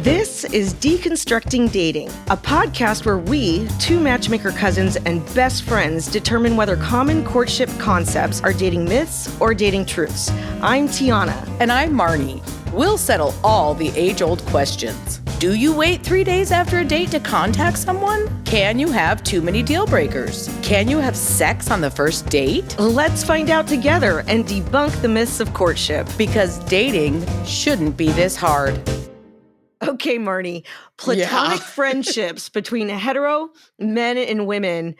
This is Deconstructing Dating, a podcast where we, two matchmaker cousins and best friends, determine whether common courtship concepts are dating myths or dating truths. I'm Tiana. And I'm Marnie. We'll settle all the age-old questions. Do you wait 3 days after a date to contact someone? Can you have too many deal breakers? Can you have sex on the first date? Let's find out together and debunk the myths of courtship. Because dating shouldn't be this hard. Okay, Marnie, platonic friendships between hetero men and women.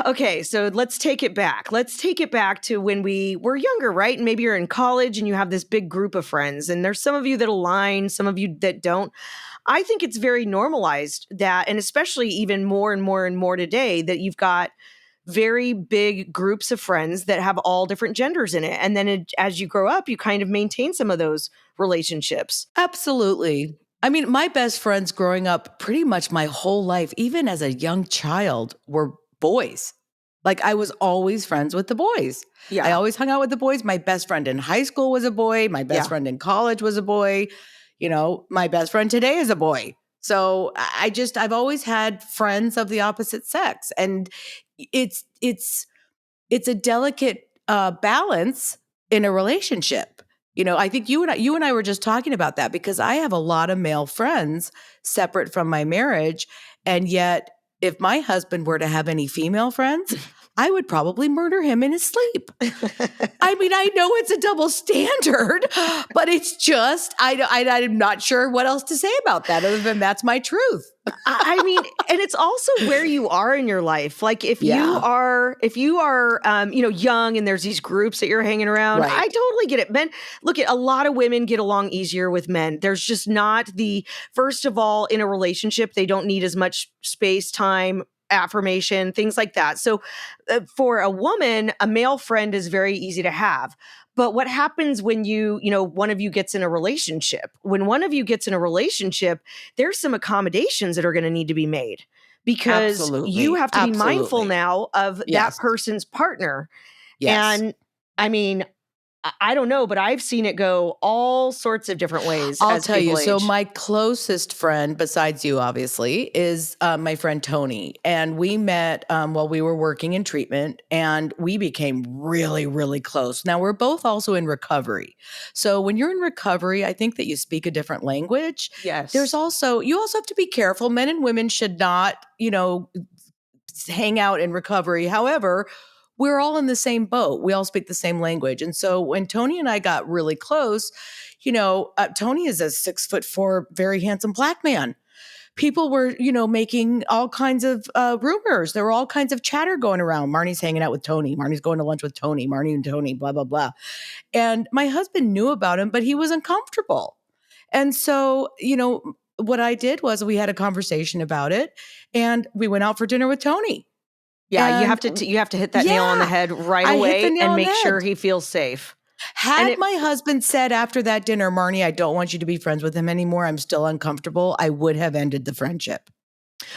Okay, so let's take it back. Let's take it back to when we were younger, right? And maybe you're in college and you have this big group of friends, and there's some of you that align, some of you that don't. I think it's very normalized that, and especially even more and more and more today, that you've got very big groups of friends that have all different genders in it. And then as you grow up, you kind of maintain some of those relationships. Absolutely. I mean, my best friends growing up pretty much my whole life, even as a young child, were boys. Like I was always friends with the boys. Yeah. I always hung out with the boys. My best friend in high school was a boy. My best friend in college was a boy. You know, my best friend today is a boy. So I've always had friends of the opposite sex. And it's a delicate balance in a relationship. You know, I think you and I were just talking about that because I have a lot of male friends separate from my marriage. And yet, if my husband were to have any female friends, I would probably murder him in his sleep. I mean, I know it's a double standard, but it's just, I'm not sure what else to say about that other than that's my truth. I mean, and it's also where you are in your life. Like if you are, young and there's these groups that you're hanging around, Right. I totally get it. Men, look at a lot of women get along easier with men. There's just not first of all, in a relationship, they don't need as much space, time, affirmation, things like that. So for a woman, a male friend is very easy to have. But what happens when one of you gets in a relationship? When one of you gets in a relationship, there's some accommodations that are going to need to be made because you have to be mindful now of that person's partner. Yes. And I mean, I don't know, but I've seen it go all sorts of different ways. I'll tell you. age. So my closest friend, besides you, obviously, is my friend Tony. And we met while we were working in treatment, and we became really, really close. Now, we're both also in recovery. So when you're in recovery, I think that you speak a different language. Yes. You also have to be careful. Men and women should not, hang out in recovery. However, we're all in the same boat. We all speak the same language. And so when Tony and I got really close, Tony is a 6'4", very handsome black man. People were, making all kinds of rumors. There were all kinds of chatter going around. Marnie's hanging out with Tony. Marnie's going to lunch with Tony. Marnie and Tony, blah, blah, blah. And my husband knew about him, but he was uncomfortable. And so, what I did was we had a conversation about it and we went out for dinner with Tony. Yeah, And you have to hit that nail on the head right away and make sure he feels safe. Had my husband said after that dinner, Marnie, I don't want you to be friends with him anymore, I'm still uncomfortable, I would have ended the friendship.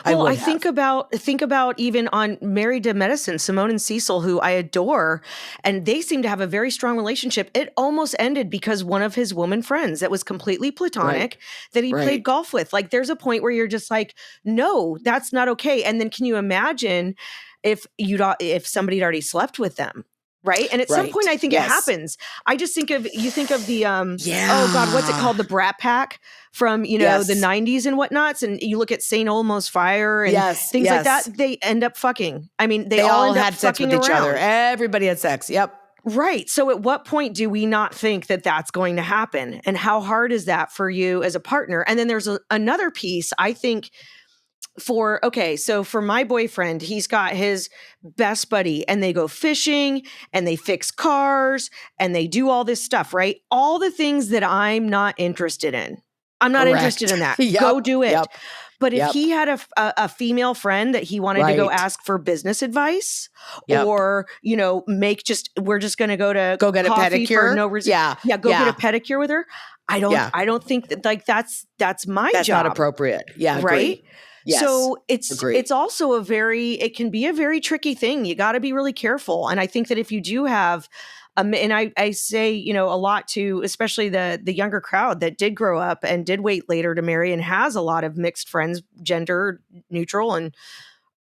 Well, I think about even on Married to Medicine, Simone and Cecil, who I adore, and they seem to have a very strong relationship. It almost ended because one of his woman friends that was completely platonic that he played golf with. Like there's a point where you're just like, no, that's not okay. And then can you imagine if somebody had already slept with them? Right. And at some point, I think it happens. I just think of the, oh God, what's it called? The Brat Pack from, the 90s and whatnots. And you look at St. Elmo's Fire and things like that. They end up fucking. I mean, they all end had up sex with each other. Everybody had sex. Yep. Right. So at what point do we not think that that's going to happen? And how hard is that for you as a partner? And then there's another piece, I think, for my boyfriend, he's got his best buddy and they go fishing and they fix cars and they do all this stuff, right? All the things that I'm not interested in. I'm not interested in that. Go do it. But if he had a female friend that he wanted to go ask for business advice or, we're just going to go get a pedicure for no reason. Go get a pedicure with her. I don't think that that's my job. That's not appropriate. Yeah. Right. Agreed. Yes. So it's also it can be a very tricky thing. You got to be really careful. And I think that if you do have And I say, a lot to especially the younger crowd that did grow up and did wait later to marry and has a lot of mixed friends, gender neutral and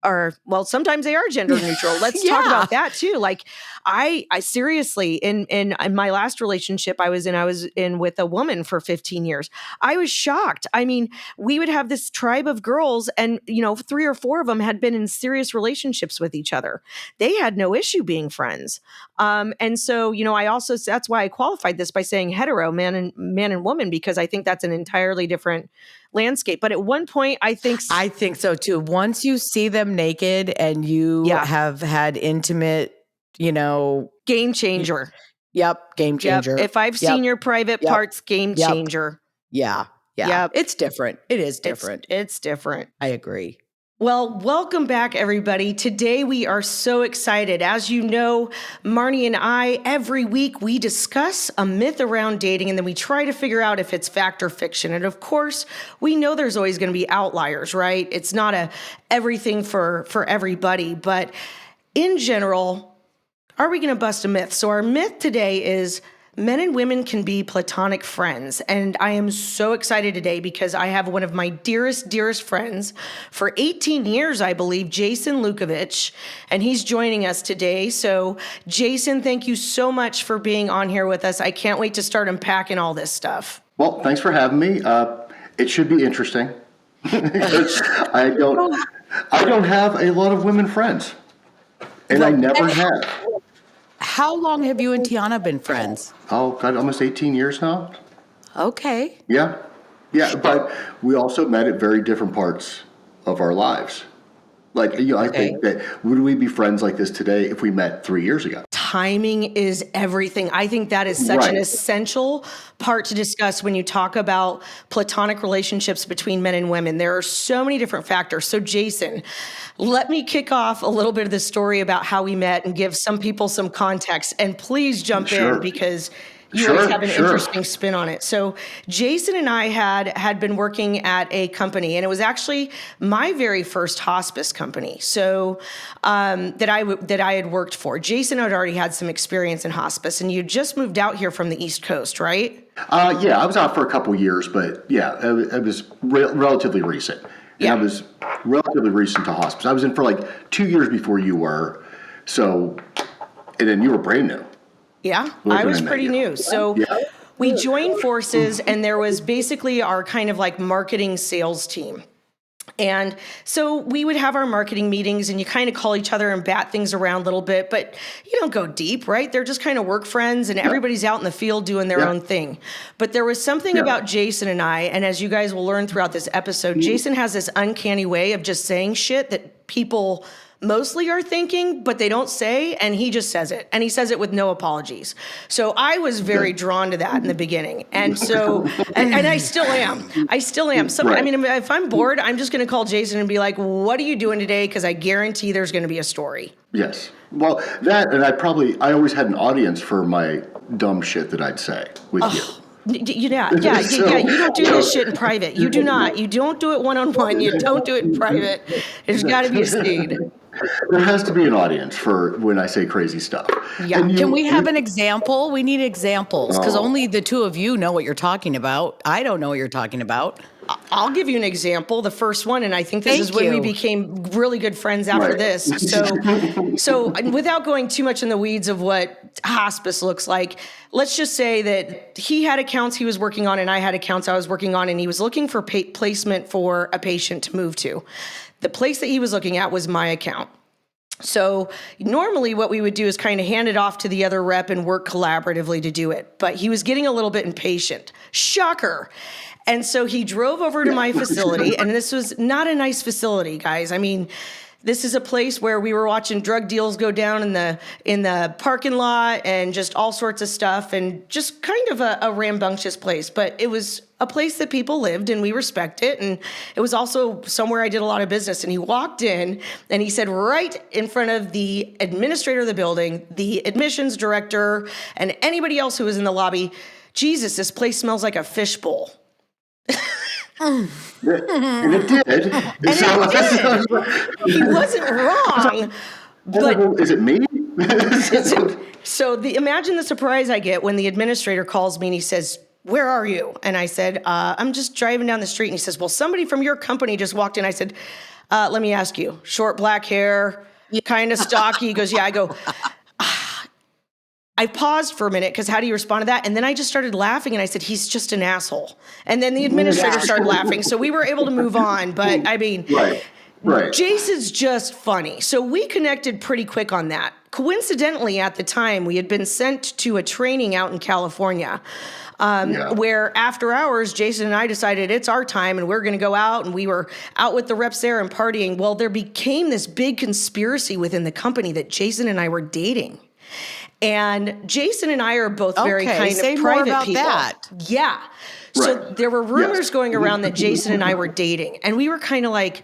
or well, sometimes they are gender neutral. Let's talk Yeah. about that too. Like I seriously in my last relationship I was in with a woman for 15 years. I was shocked. I mean, we would have this tribe of girls and 3 or 4 of them had been in serious relationships with each other. They had no issue being friends. And so, I also that's why I qualified this by saying hetero man and woman because I think that's an entirely different landscape. But at one point, I think so too. Once you see them naked and you have had intimate, game changer. Yep, game changer. If I've seen your private parts, game changer. Yeah. Yep. It's different. It is different. It's different. I agree. Well, welcome back, everybody. Today we are so excited. As you know, Marnie and I, every week we discuss a myth around dating and then we try to figure out if it's fact or fiction. And of course, we know there's always going to be outliers, right? It's not everything for everybody. But in general, are we going to bust a myth? So our myth today is men and women can be platonic friends. And I am so excited today because I have one of my dearest, dearest friends for 18 years, I believe, Jason Lucovich, and he's joining us today. So Jason, thank you so much for being on here with us. I can't wait to start unpacking all this stuff. Well, thanks for having me. It should be interesting. I don't have a lot of women friends, and I never have. How long have you and Tiana been friends? Oh, God, almost 18 years now. Okay. Yeah, but we also met at very different parts of our lives. Like, I think that would we be friends like this today if we met 3 years ago? Timing is everything. I think that is such an essential part to discuss when you talk about platonic relationships between men and women. There are so many different factors. So Jason, let me kick off a little bit of the story about how we met and give some people some context. And please jump in because you always have an interesting spin on it. So Jason and I had been working at a company, and it was actually my very first hospice company. So that I had worked for. Jason had already had some experience in hospice, and you just moved out here from the East Coast, right? Yeah, I was out for a couple years, but yeah, it was relatively recent. And I was relatively recent to hospice. I was in for like 2 years before you were. So, and then you were brand new. Yeah, I was pretty new. So we joined forces, and there was basically our kind of like marketing sales team. And so we would have our marketing meetings and you kind of call each other and bat things around a little bit, but you don't go deep, right? They're just kind of work friends and everybody's out in the field doing their own thing. But there was something about Jason and I, and as you guys will learn throughout this episode, Jason has this uncanny way of just saying shit that people mostly are thinking, but they don't say, and he just says it, and he says it with no apologies. So I was very drawn to that in the beginning, and so, and I still am. I mean, if I'm bored, I'm just going to call Jason and be like, "What are you doing today?" Because I guarantee there's going to be a story. Yes. Well, that, and I always had an audience for my dumb shit that I'd say with you. Yeah. You don't do this shit in private. You do not. You don't do it one-on-one. You don't do it in private. There's got to be a seed. There has to be an audience for when I say crazy stuff. Yeah. Can we have an example? We need examples because only the two of you know what you're talking about. I don't know what you're talking about. I'll give you an example, the first one, and I think this is when we became really good friends after this. So without going too much in the weeds of what hospice looks like, let's just say that he had accounts he was working on and I had accounts I was working on, and he was looking for placement for a patient to move to. The place that he was looking at was my account. So normally what we would do is kind of hand it off to the other rep and work collaboratively to do it. But he was getting a little bit impatient. Shocker. And so he drove over to my facility, and this was not a nice facility, guys. I mean, this is a place where we were watching drug deals go down in the parking lot and just all sorts of stuff, and just kind of a rambunctious place. But it was a place that people lived, and we respect it. And it was also somewhere I did a lot of business. And he walked in, and he said right in front of the administrator of the building, the admissions director, and anybody else who was in the lobby, "Jesus, this place smells like a fishbowl." And it did. He wasn't wrong. But is it me? Imagine the surprise I get when the administrator calls me and he says, "Where are you?" And I said, "I'm just driving down the street." And he says, "Well, somebody from your company just walked in." I said, "Let me ask you, short black hair, kind of stocky?" He goes, "Yeah." I go, I paused for a minute because how do you respond to that? And then I just started laughing and I said, "He's just an asshole." And then the administrator started laughing. So we were able to move on. But I mean, right. Jason's just funny. So we connected pretty quick on that. Coincidentally, at the time, we had been sent to a training out in California where after hours, Jason and I decided it's our time and we're going to go out, and we were out with the reps there and partying. Well, there became this big conspiracy within the company that Jason and I were dating. And Jason and I are both very kind of private people. That. Yeah. So there were rumors going around that Jason and I were dating. And we were kind of like,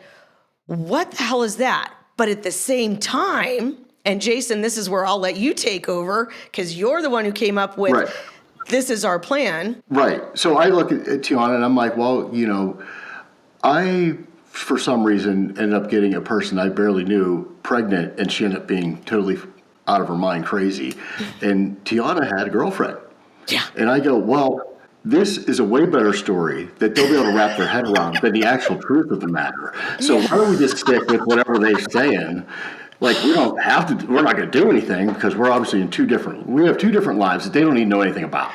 what the hell is that? But at the same time, and Jason, this is where I'll let you take over because you're the one who came up with this is our plan. Right. So I look at Tiana and I'm like, well, I, for some reason, ended up getting a person I barely knew pregnant, and she ended up being totally out of her mind crazy. And Tiana had a girlfriend. Yeah. And I go, well, this is a way better story that they'll be able to wrap their head around than the actual truth of the matter. So why don't we just stick with whatever they're saying? Like, we don't have to, we're not going to do anything because we're obviously we have two different lives that they don't need to know anything about.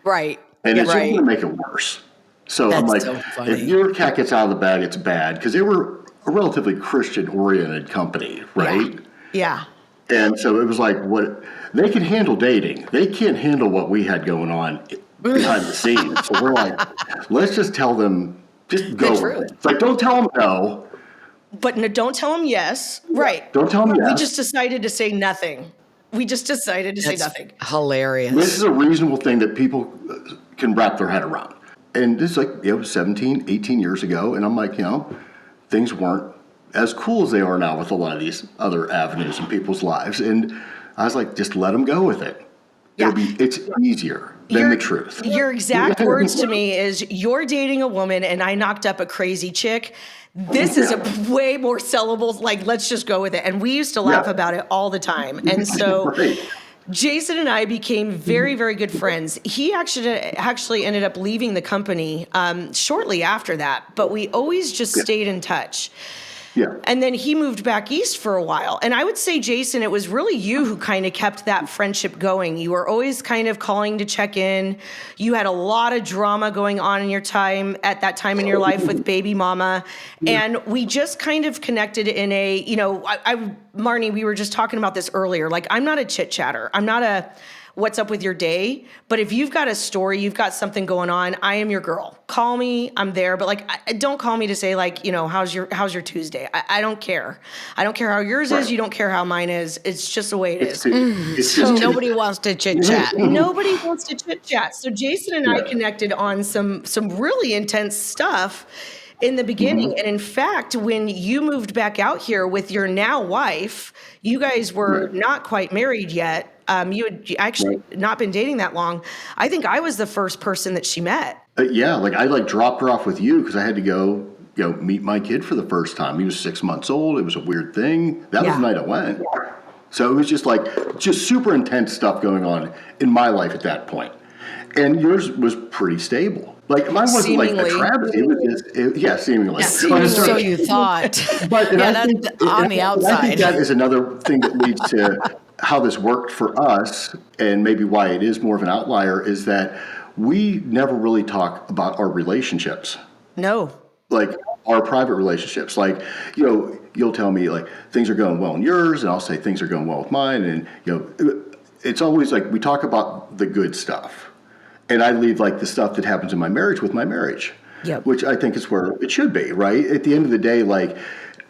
Right. And it's just going to make it worse. So I'm like, if your cat gets out of the bag, it's bad. Because they were a relatively Christian-oriented company, right? Yeah. And so it was like, what they can handle dating. They can't handle what we had going on behind the scenes. So we're like, let's just tell them, just go with it. It's like, don't tell them no. But no, don't tell them yes. Right. Don't tell them yes. We just decided to say nothing. Say nothing. Hilarious. This is a reasonable thing that people can wrap their head around. And this is like, 17, 18 years ago. And I'm like, things weren't as cool as they are now with a lot of these other avenues in people's lives. And I was like, just let them go with it. Yeah. It's easier than the truth. Your exact words to me is, you're dating a woman and I knocked up a crazy chick. This is a way more sellable, like, let's just go with it. And we used to laugh about it all the time. And so Jason and I became very, very good friends. He actually ended up leaving the company shortly after that, but we always just stayed in touch. Yeah. And then he moved back east for a while. And I would say, Jason, it was really you who kind of kept that friendship going. You were always kind of calling to check in. You had a lot of drama going on in your time at that time in your life with baby mama. And we just kind of connected in a, Marnie, we were just talking about this earlier. Like, I'm not a chit chatter. I'm not a what's up with your day. But if you've got a story, you've got something going on, I am your girl. Call me, I'm there. But like, don't call me to say like, how's your Tuesday? I don't care. I don't care how yours is. You don't care how mine is. It's just the way it is. So nobody wants to chit chat. Nobody wants to chit chat. So Jason and I connected on some really intense stuff in the beginning. And in fact, when you moved back out here with your now wife, you guys were not quite married yet. You had actually not been dating that long. I think I was the first person that she met. I dropped her off with you because I had to go, meet my kid for the first time. He was 6 months old. It was a weird thing. That was the night I went. So it was just super intense stuff going on in my life at that point. And yours was pretty stable. Like, mine wasn't seemingly. Like a travesty. It was seemingly. Seemingly. So you thought. But that's on the outside. I think that is another thing that leads to how this worked for us, and maybe why it is more of an outlier, is that we never really talk about our relationships. No. Like, our private relationships. Like, you'll tell me, like, things are going well in yours, and I'll say things are going well with mine. And, it's always like we talk about the good stuff. And I leave, like, the stuff that happens in my marriage with my marriage. Yep. Which I think is where it should be, right? At the end of the day, like,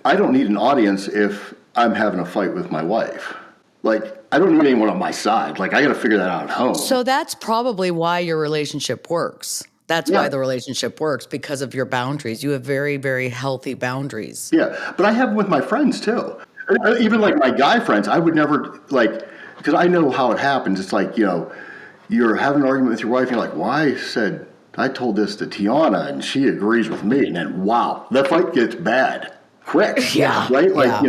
I don't need an audience if I'm having a fight with my wife. Like, I don't need anyone on my side. Like, I got to figure that out at home. So that's probably why your relationship works. That's why the relationship works, because of your boundaries. You have very, very healthy boundaries. Yeah, but I have them with my friends, too. Even, like, my guy friends, I would never, like, because I know how it happens. It's like, you're having an argument with your wife, and you're like, well, I told this to Tiana, and she agrees with me. And then, wow, that fight gets bad quick. Yeah. Right? Like,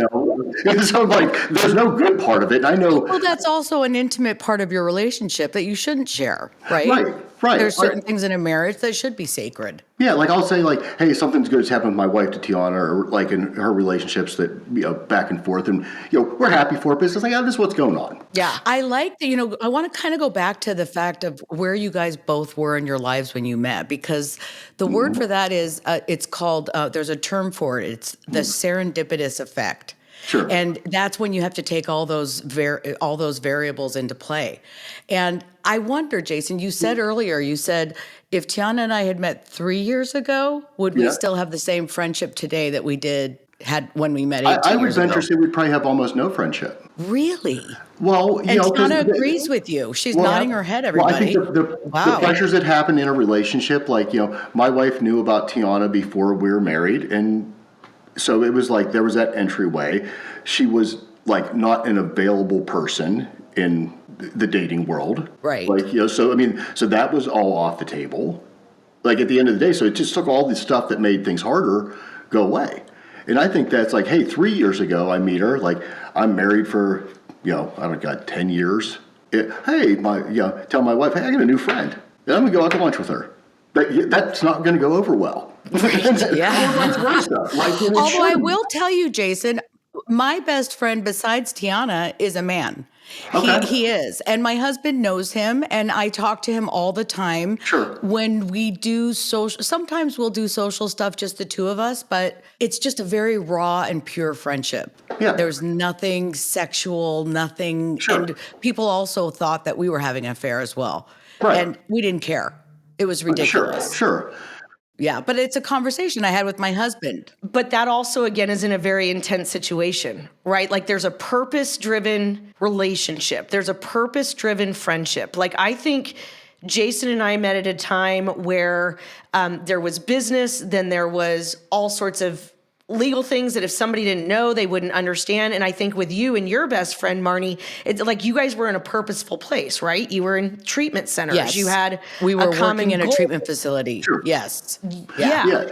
And so I'm like, there's no good part of it. And I know. Well, that's also an intimate part of your relationship that you shouldn't share, right? Right. There's certain things in a marriage that should be sacred. Yeah, like I'll say like, hey, something's good has happened with my wife to Tiana, or like in her relationships that, back and forth, and we're happy for it, but it's just like, this is what's going on. Yeah. I like that, I want to kind of go back to the fact of where you guys both were in your lives when you met, because the word for that is, it's called, there's a term for it. It's the serendipitous effect. Sure. And that's when you have to take all those variables into play. And I wonder, Jason, you said earlier, if Tiana and I had met 3 years ago, would we still have the same friendship today that we had when we met 18 I would years ago? venture to say we'd probably have almost no friendship. Really? Well, And Tiana agrees with you. She's nodding her head, everybody. Well, I think the pressures that happen in a relationship, like, my wife knew about Tiana before we were married, and so it was like there was that entryway. She was like not an available person in the dating world. Right. Like, so that was all off the table. Like at the end of the day, so it just took all the stuff that made things harder go away. And I think that's like, hey, 3 years ago I meet her, like I'm married for, I don't know, 10 years. Tell my wife, hey, I got a new friend. And I'm gonna go out to lunch with her. That's not going to go over well. Yeah. Although I shouldn't. will tell you, Jason, my best friend besides Tiana is a man. Okay. He is. And my husband knows him, and I talk to him all the time. Sure. When we do sometimes we'll do social stuff, just the two of us, but it's just a very raw and pure friendship. Yeah. There's nothing sexual, nothing. Sure. And people also thought that we were having an affair as well. Right. And we didn't care. It was ridiculous. Sure. Yeah, but it's a conversation I had with my husband. But that also, again, is in a very intense situation, right? Like there's a purpose-driven relationship. There's a purpose-driven friendship. Like I think Jason and I met at a time where there was business, then there was all sorts of legal things that if somebody didn't know, they wouldn't understand. And I think with you and your best friend, Marnie, it's like you guys were in a purposeful place, right? You were in treatment centers. Yes. We were working in a goal. treatment facility. Sure. Yes. Yeah.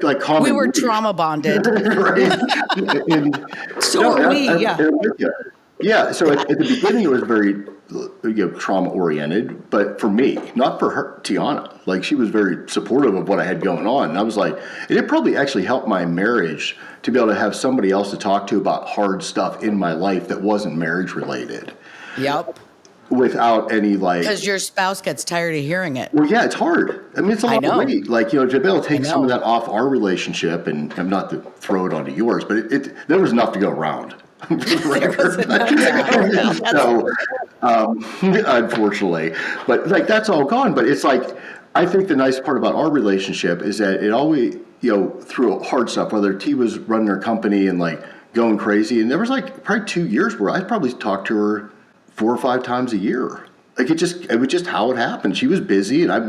Like common. We were trauma bonded. Right. So are we, yeah. Yeah. So at the beginning, it was very trauma oriented, but for me, not for her, Tiana. Like she was very supportive of what I had going on. And I was like, it probably actually helped my marriage to be able to have somebody else to talk to about hard stuff in my life that wasn't marriage related. Yep. Without any because your spouse gets tired of hearing it. Well, yeah, it's hard. I mean, it's a lot of weight. Like, to be able to take some of that off our relationship, and I'm not to throw it onto yours, but there was enough to go around. So, unfortunately, but like that's all gone. But it's like, I think the nice part about our relationship is that it always, through hard stuff, whether T was running her company and like going crazy, and there was like probably 2 years where I probably talked to her 4 or 5 times a year. Like it was just how it happened. She was busy, and I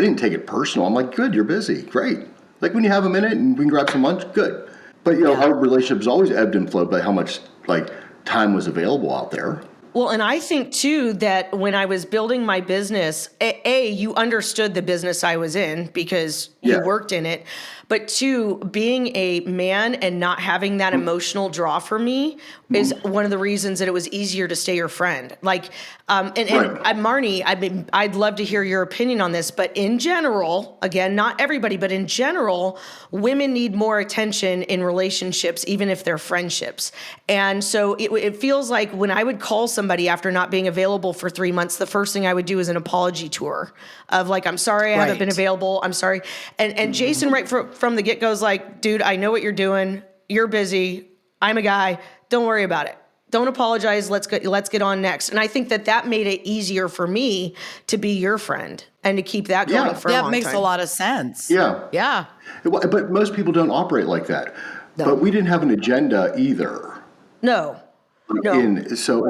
didn't take it personal. I'm like, good, you're busy, great. Like when you have a minute and we can grab some lunch, good. But our relationship has always ebbed and flowed by how much like time was available out there. Well, and I think too that when I was building my business, you understood the business I was in because you worked in it. But 2, being a man and not having that emotional draw for me is one of the reasons that it was easier to stay your friend. Like, and Marnie, I'd love to hear your opinion on this, but in general, again, not everybody, but in general, women need more attention in relationships, even if they're friendships. And so it feels like when I would call somebody after not being available for 3 months, the first thing I would do is an apology tour of like, I'm sorry, I haven't been available. I'm sorry. And Jason, right from the get-go is like, dude, I know what you're doing. You're busy. I'm a guy. Don't worry about it. Don't apologize. Let's get on next. And I think that made it easier for me to be your friend and to keep that going for a long time. That makes a lot of sense. Yeah. Yeah. But most people don't operate like that. No. But we didn't have an agenda either. No. And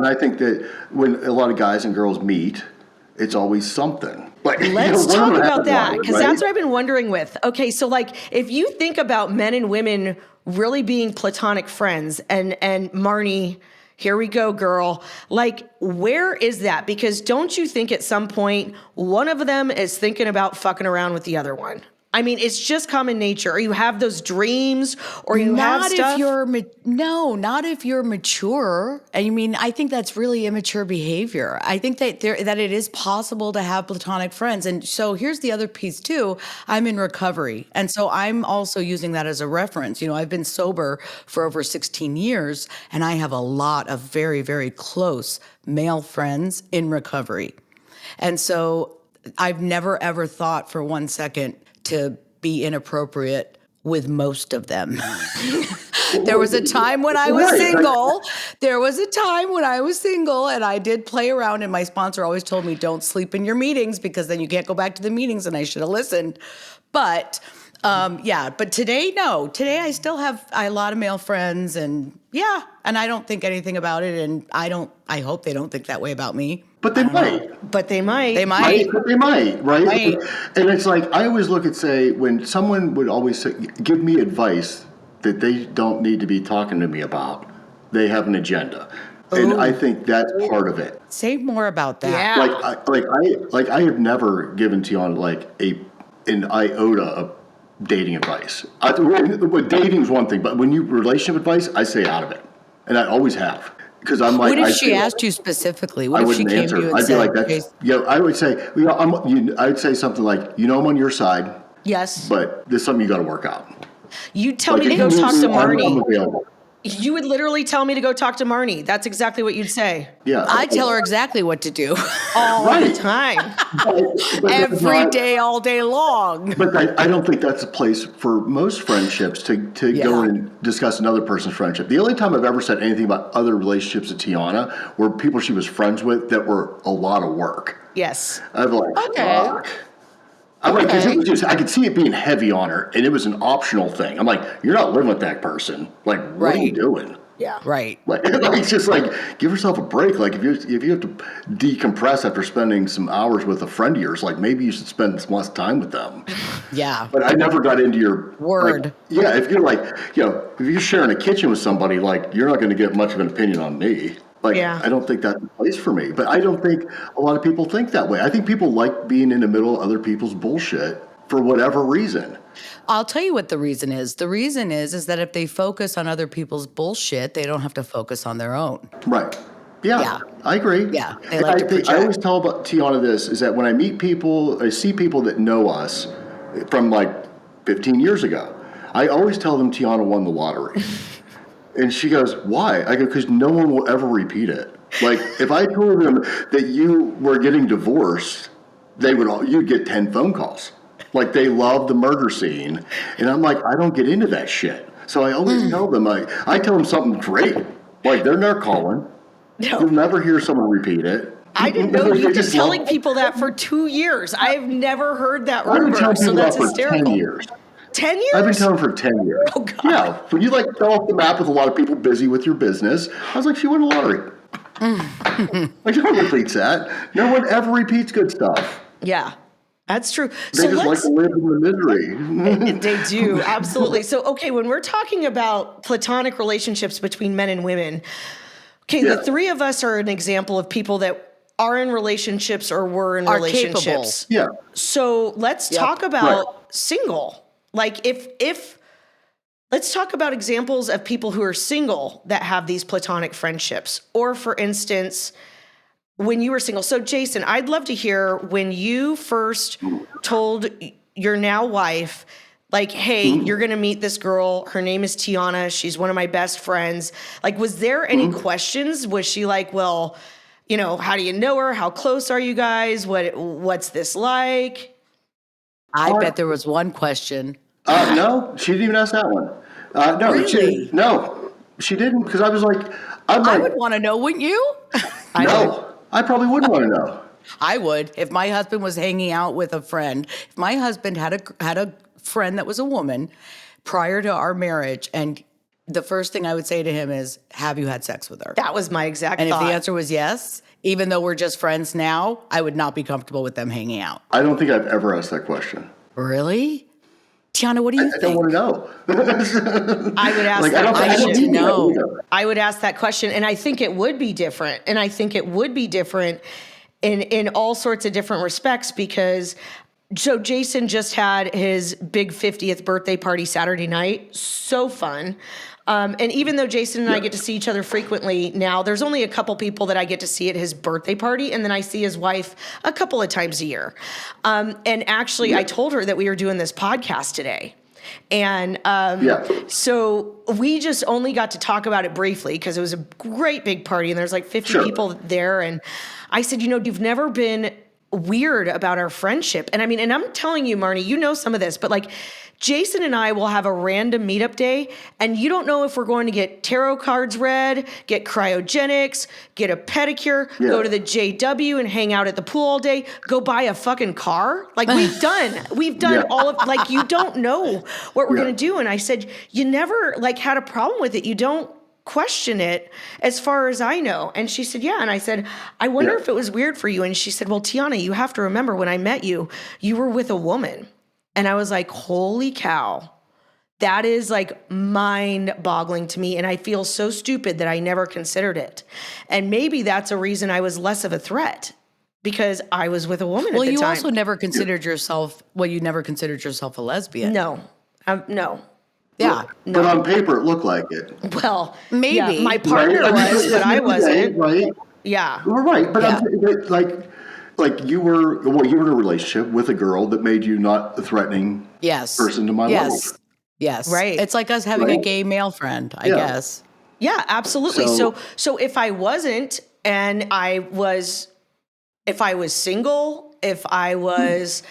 I think that when a lot of guys and girls meet, it's always something. Like, let's talk about that, because that's what I've been wondering with. Okay, so like if you think about men and women really being platonic friends, and Marnie, here we go, girl. Like, where is that? Because don't you think at some point one of them is thinking about fucking around with the other one? I mean, it's just common nature. Or you have those dreams, or you have stuff. Not if you're mature. I mean, I think that's really immature behavior. I think that it is possible to have platonic friends. And so here's the other piece too. I'm in recovery. And so I'm also using that as a reference. You know, I've been sober for over 16 years, and I have a lot of very, very close male friends in recovery. And so I've never ever thought for one second to be inappropriate with most of them. There was a time when I was single. And I did play around, and my sponsor always told me, don't sleep in your meetings because then you can't go back to the meetings, and I should have listened. But but today, no. Today I still have a lot of male friends, and and I don't think anything about it, and I hope they don't think that way about me. But they might. But they might. They might, right? And it's like, I always look at, say, when someone would always say, give me advice that they don't need to be talking to me about, they have an agenda. And I think that's part of it. Say more about that. Yeah. I have never given Tiana like an iota of dating advice. Dating's one thing, but when you relationship advice, I stay out of it. And I always have. Because I'm like, what if she asked you specifically? What if she came to you and I'd said, be like, I would say, I would say something like, I'm on your side. Yes. But there's something you got to work out. You tell me to go talk to Marnie. I'm available. You would literally tell me to go talk to Marnie. That's exactly what you'd say. Yeah. I tell her exactly what to do. All the time. But Every day, all day long. But I don't think that's a place for most friendships to go and discuss another person's friendship. The only time I've ever said anything about other relationships with Tiana were people she was friends with that were a lot of work. Yes. I'd be like, fuck. I'm like, 'cause it was just, I could see it being heavy on her, and it was an optional thing. I'm like, you're not living with that person. Like, what are you doing? Yeah. Right. Like, it's just like, give yourself a break. Like, if you have to decompress after spending some hours with a friend of yours, like, maybe you should spend some less time with them. Yeah. But I never got into your word. Like, yeah, if you're like, if you're sharing a kitchen with somebody, like, you're not going to get much of an opinion on me. Like, I don't think that's the place for me. But I don't think a lot of people think that way. I think people like being in the middle of other people's bullshit for whatever reason. I'll tell you what the reason is. The reason is that if they focus on other people's bullshit, they don't have to focus on their own. Right. Yeah. I agree. Yeah. They And like to project. I always tell about Tiana this, is that when I meet people, I see people that know us from like 15 years ago, I always tell them Tiana won the lottery. And she goes, why? I go, because no one will ever repeat it. Like, if I told them that you were getting divorced, you'd get 10 phone calls. Like, they love the murder scene. And I'm like, I don't get into that shit. So I always tell them, I tell them something great. Like, they're never calling. No. You'll never hear someone repeat it. I didn't know you've been telling people that for 2 years. I've never heard that rumor, so that's hysterical. 10 years. 10 years? I've been telling for 10 years. Oh, God. Yeah. When you fell off the map with a lot of people busy with your business, I was like, she won the lottery. Like, no one repeats that. No one ever repeats good stuff. Yeah, that's true. They just like to live in the misery. They do, absolutely. So, okay, when we're talking about platonic relationships between men and women, the three of us are an example of people that are in relationships or were in relationships. Capable. Yeah. So let's talk about single. Like, let's talk about examples of people who are single that have these platonic friendships. Or, for instance, when you were single. So, Jason, I'd love to hear when you first told your now wife, like, hey, you're going to meet this girl. Her name is Tiana. She's one of my best friends. Like, was there any questions? Was she like, well, how do you know her? How close are you guys? What's this like? I bet there was one question. No, she didn't even ask that one. No, really? She didn't, because I was like, I would want to know, wouldn't you? I probably wouldn't want to know. I would. If my husband was hanging out with a friend, if my husband had a friend that was a woman prior to our marriage, and the first thing I would say to him is, have you had sex with her? That was my exact thought. thought. If the answer was yes, even though we're just friends now, I would not be comfortable with them hanging out. I don't think I've ever asked that question. Really? Tiana, what do you think? I don't want to know. I would ask that question. I need to know. I would ask that question, and I think it would be different. And I think it would be different in all sorts of different respects, because So Jason just had his big 50th birthday party Saturday night. So fun. And even though Jason and I get to see each other frequently now, there's only a couple people that I get to see at his birthday party. And then I see his wife a couple of times a year. And actually, I told her that we were doing this podcast today. And so we just only got to talk about it briefly because it was a great big party and there's like 50 people there. And I said, you've never been weird about our friendship. And I mean, and I'm telling you, Marnie, you know some of this, but like Jason and I will have a random meetup day and you don't know if we're going to get tarot cards read, get cryogenics, get a pedicure, go to the JW and hang out at the pool all day, go buy a fucking car. Like we've done all of, like, you don't know what we're going to do. And I said, you never like had a problem with it. You don't question it as far as I know. And she said, yeah. And I said, I wonder if it was weird for you. And she said, well, Tiana, you have to remember when I met you, you were with a woman. And I was like, holy cow, that is like mind boggling to me. And I feel so stupid that I never considered it. And maybe that's a reason I was less of a threat because I was with a woman at the time. Well, you also never considered yourself, you never considered yourself a lesbian. No, no. Yeah. But on paper, it looked like it. Well, maybe. Yeah, my partner was, but I wasn't. Right? Yeah. Well, right. But like you were in a relationship with a girl that made you not a threatening person to my life. Yes. Right. It's like us having a gay male friend, I guess. Yeah, absolutely. So if I wasn't, and if I was single, if I was,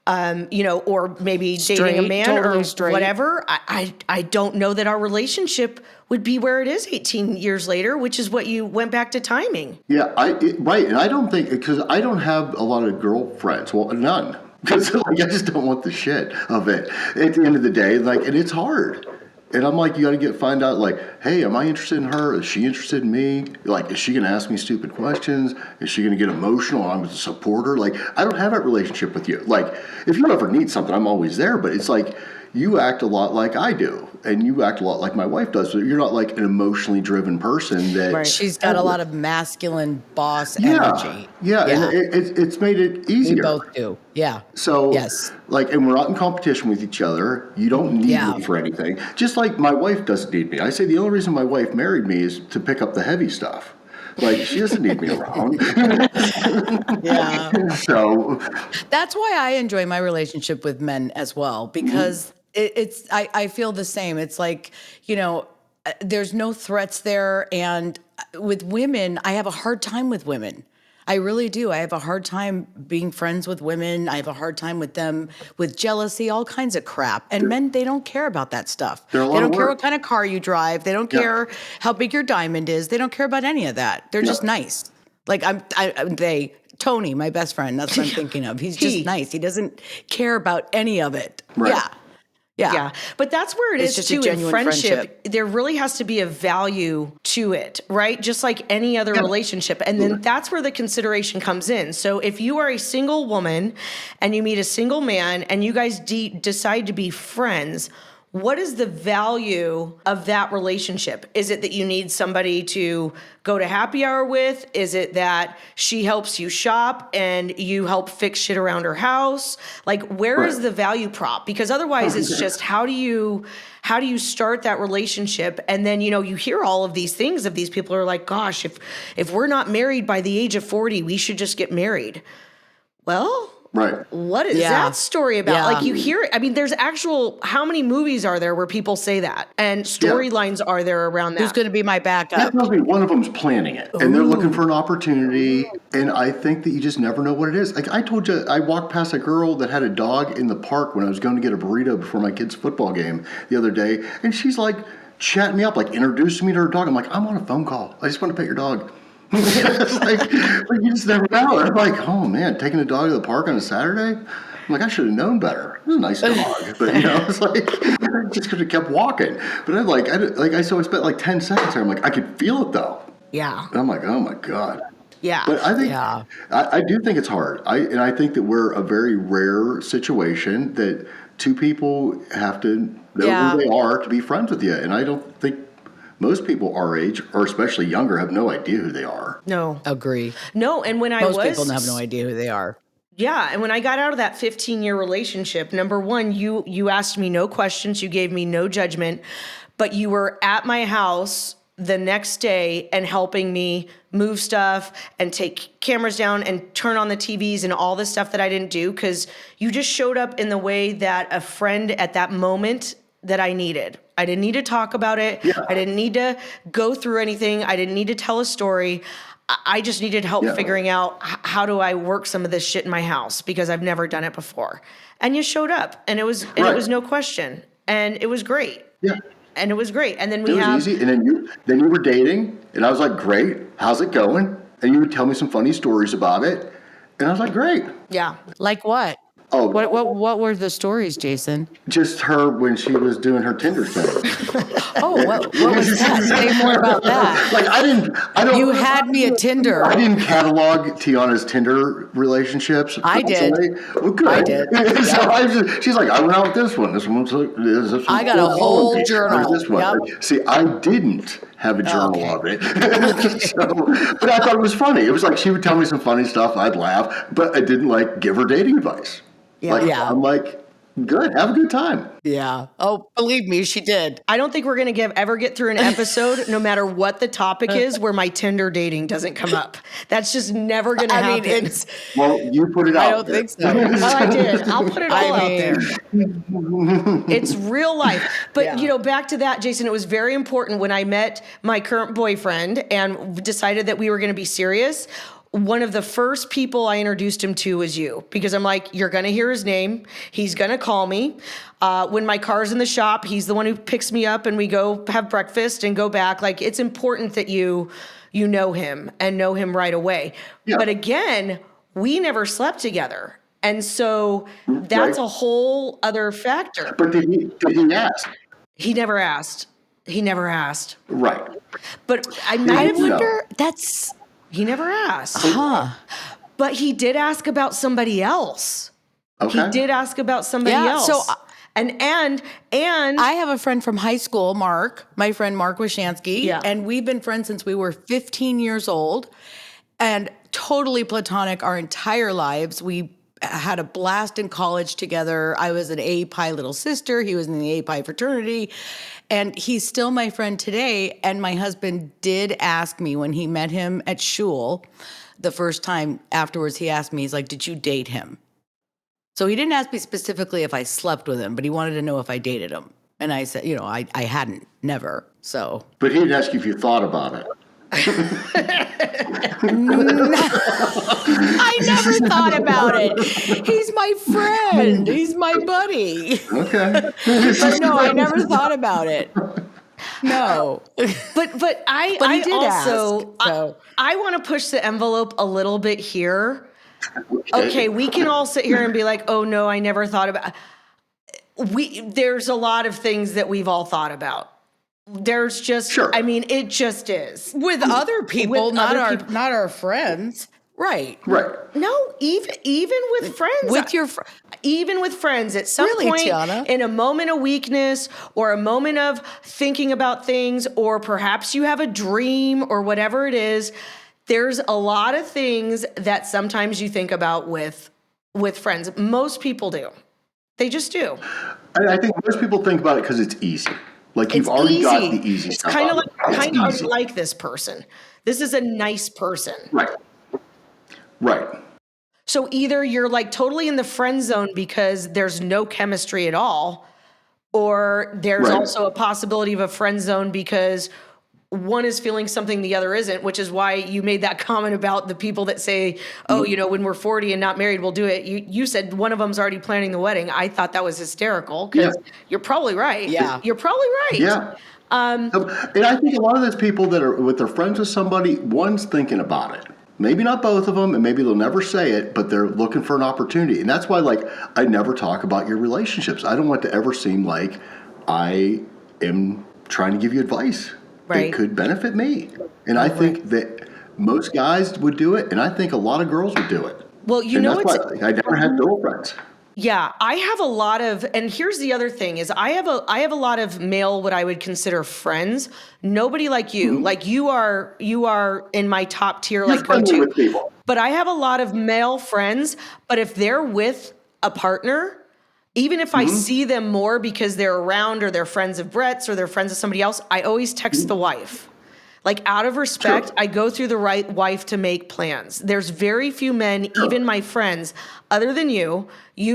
or maybe dating a man totally or straight. whatever, I don't know that our relationship would be where it is 18 years later, which is what you went back to timing. Yeah, right. And I don't think, because I don't have a lot of girlfriends. Well, none. Because I just don't want the shit of it. At the end of the day, and it's hard. And I'm like, you got to find out, hey, am I interested in her? Is she interested in me? Is she going to ask me stupid questions? Is she going to get emotional? I'm a supporter. I don't have that relationship with you. If you ever need something, I'm always there. But it's you act a lot like I do, and you act a lot like my wife does. But you're not an emotionally driven person that. Right. She's got a lot of masculine boss energy. Yeah, and it's made it easier. We both do. Yeah. So, and we're not in competition with each other. You don't need me for anything. Just like my wife doesn't need me. I say the only reason my wife married me is to pick up the heavy stuff. She doesn't need me around. Yeah. So that's why I enjoy my relationship with men as well, because I feel the same. It's there's no threats there. And with women, I have a hard time with women. I really do. I have a hard time being friends with women. I have a hard time with them, with jealousy, all kinds of crap. And men, they don't care about that stuff. They don't care what kind of car you drive. They don't care how big your diamond is. They don't care about any of that. They're just nice. Tony, my best friend, that's what I'm thinking of. He's just nice. He doesn't care about any of it. Right. Yeah. But that's where it is just too a genuine in friendship. friendship. There really has to be a value to it, right? Just like any other relationship. And then that's where the consideration comes in. So if you are a single woman and you meet a single man and you guys decide to be friends, what is the value of that relationship? Is it that you need somebody to go to happy hour with? Is it that she helps you shop and you help fix shit around her house? Where is the value prop? Because otherwise it's just how do you start that relationship? And then, you hear all of these things of these people who are like, gosh, if we're not married by the age of 40, we should just get married. Well, right. What is that story about? You hear it. I mean, there's how many movies are there where people say that? And storylines are there around that? Who's going to be my backup? That tells me one of them's planning it. And they're looking for an opportunity. And I think that you just never know what it is. I told you, I walked past a girl that had a dog in the park when I was going to get a burrito before my kid's football game the other day. And she's chatting me up, introducing me to her dog. I'm I'm on a phone call. I just want to pet your dog. It's you just never know. I'm oh man, taking a dog to the park on a Saturday? I'm I should have known better. It was a nice dog, but it's I just could have kept walking. But so I spent 10 seconds there. I'm I could feel it though. Yeah. And I'm oh my God. Yeah. But I think I do think it's hard. I think that we're a very rare situation that two people have to know who they are to be friends with you. And I don't think most people our age, or especially younger, have no idea who they are. No. Agree. No, and when Most people have no idea who they are. Yeah, and when I got out of that 15-year relationship, number one, you asked me no questions, you gave me no judgment, but you were at my house the next day and helping me move stuff and take cameras down and turn on the TVs and all the stuff that I didn't do, because you just showed up in the way that a friend at that moment that I needed. I didn't need to talk about it. Yeah. I didn't need to go through anything. I didn't need to tell a story. I just needed help figuring out how do I work some of this shit in my house, because I've never done it before. And you showed up, and it was no question, and it was great. Yeah. And it was great. And then It was easy. And then you were dating, and I was like, great. How's it going? And you would tell me some funny stories about it. And I was like, great. Yeah. Like what? Oh, What were the stories, Jason? just her when she was doing her Tinder thing. Oh, what was that? Say more about that. Like I don't. You had me at Tinder. I didn't catalog Tiana's Tinder relationships. I did. Well, good. I did. So she's like, I went out with this one. This one's like this one. I got a whole journal. This one. Yep. See, I didn't have a journal of it. But I thought it was funny. It was like she would tell me some funny stuff. I'd laugh, but I didn't like give her dating advice. Yeah. I'm like, good. Have a good time. Yeah. Oh, believe me, she did. I don't think we're going to ever get through an episode, no matter what the topic is, where my Tinder dating doesn't come up. That's just never going to happen. It's. Well, you put it out. I don't think so. Oh, I did. I'll put it all out there. It's real life. But, back to that, Jason, it was very important when I met my current boyfriend and decided that we were going to be serious. One of the first people I introduced him to was you, because I'm like, you're going to hear his name. He's going to call me. When my car's in the shop, he's the one who picks me up and we go have breakfast and go back. Like, it's important that you know him and know him right away. Yeah. But again, we never slept together. And so that's a whole other factor. But did he ask? He never asked. Right. But I wonder, he never asked. Huh. But he did ask about somebody else. Okay. He did ask about somebody else. So, and I have a friend from high school, Mark, my friend Mark Washansky. Yeah. And we've been friends since we were 15 years old and totally platonic our entire lives. We had a blast in college together. I was an A Pi little sister. He was in the A Pi fraternity. And he's still my friend today. And my husband did ask me when he met him at shul the first time afterwards, he asked me, he's like, did you date him? So he didn't ask me specifically if I slept with him, but he wanted to know if I dated him. And I said, I hadn't, never. So. But he didn't ask you if you thought about it. I never thought about it. He's my friend. He's my buddy. Okay. But no, I never thought about it. No. But I did also ask, so. I want to push the envelope a little bit here. Okay, we can all sit here and be like, "Oh no, I never thought about." There's a lot of things that we've all thought about. There's just, sure. I mean, it just is with other people, not our friends, right? Right. No, even with friends, even with friends, at some point, Tiana? In a moment of weakness or a moment of thinking about things, or perhaps you have a dream or whatever it is. There's a lot of things that sometimes you think about with friends. Most people do. They just do. I think most people think about it because it's easy. Like you've already got the easy stuff. It's kind of like this person. This is a nice person. Right. So either you're like totally in the friend zone because there's no chemistry at all, or there's also a possibility of a friend zone because one is feeling something the other isn't, which is why you made that comment about the people that say, oh, when we're 40 and not married, we'll do it. You said one of them's already planning the wedding. I thought that was hysterical because you're probably right. Yeah. You're probably right. Yeah. And I think a lot of those people that are with their friends with somebody, one's thinking about it. Maybe not both of them, and maybe they'll never say it, but they're looking for an opportunity. And that's why, I never talk about your relationships. I don't want to ever seem like I am trying to give you advice. It could benefit me. And I think that most guys would do it, and I think a lot of girls would do it. Well, I never had girlfriends. Yeah, I have a lot of, and here's the other thing is I have a lot of male, what I would consider friends. Nobody like you. Mm-hmm. Like you are in my top tier, You're like go-to. with people. But I have a lot of male friends, but if they're with a partner, even if I see them more because they're around or they're friends of Brett's or they're friends of somebody else, I always text the wife. Like out of respect, I go through the right wife to make plans. There's very few men, even my friends, other than you